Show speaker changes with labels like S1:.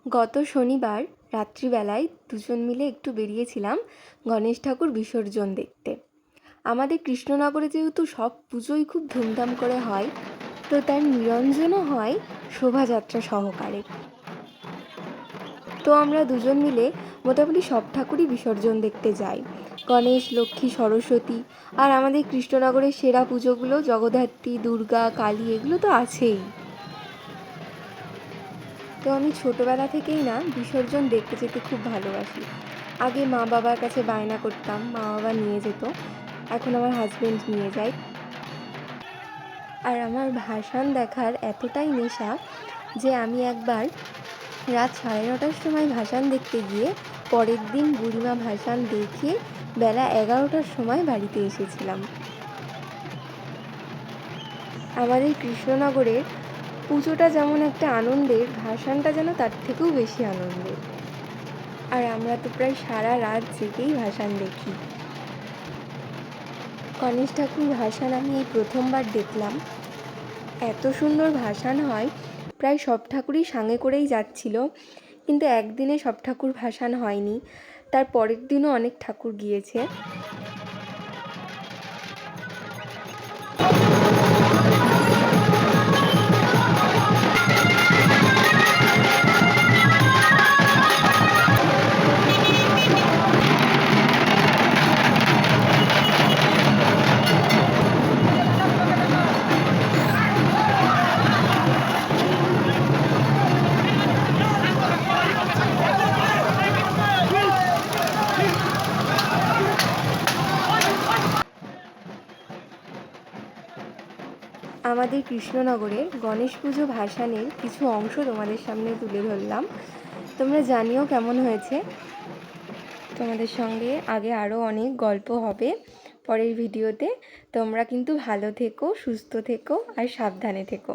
S1: গত শনিবার রাত্রিবেলায় দুজন মিলে একটু বেরিয়েছিলাম গণেশ ঠাকুর বিসর্জন দেখতে। আমাদের কৃষ্ণনগরে যেহেতু সব পুজোই খুব ধুমধাম করে হয়, তো তার নিরঞ্জনও হয় শোভাযাত্রা সহকারে। তো আমরা দুজন মিলে মোটামুটি সব ঠাকুরই বিসর্জন দেখতে যাই। গণেশ, লক্ষ্মী, সরস্বতী, আর আমাদের কৃষ্ণনগরের সেরা পুজোগুলো জগদ্ধাত্রী, দুর্গা, কালী, এগুলো তো আছেই। তো আমি ছোটোবেলা থেকেই না বিসর্জন দেখতে যেতে খুব ভালোবাসি। আগে মা বাবার কাছে বায়না করতাম, মা বাবা নিয়ে যেত, এখন আমার হাজবেন্ড নিয়ে যায়। আর আমার ভাসান দেখার এতটাই নেশা যে আমি একবার রাত 9:30টার সময় ভাসান দেখতে গিয়ে পরের দিন বুড়িমা ভাসান দেখে বেলা 11টার সময় বাড়িতে এসেছিলাম। আমাদের কৃষ্ণনগরের পুজোটা যেমন একটা আনন্দের, ভাসানটা যেন তার থেকেও বেশি আনন্দের। আর আমরা তো প্রায় সারা রাত জেগেই ভাসান দেখি। গণেশ ঠাকুর ভাসান আমি এই প্রথমবার দেখলাম। এত সুন্দর ভাসান হয়, প্রায় সব ঠাকুরই সাঙ্গে করেই যাচ্ছিল, কিন্তু একদিনে সব ঠাকুর ভাসান হয়নি, তার পরের দিনও অনেক ঠাকুর গিয়েছে। আমাদের কৃষ্ণনগরে গণেশ পুজো ভাসানের কিছু অংশ তোমাদের সামনে তুলে ধরলাম। তোমরা জানিও কেমন হয়েছে। তোমাদের সঙ্গে আগে আরও অনেক গল্প হবে পরের ভিডিওতে। তোমরা কিন্তু ভালো থেকো, সুস্থ থেকো আর সাবধানে থেকো।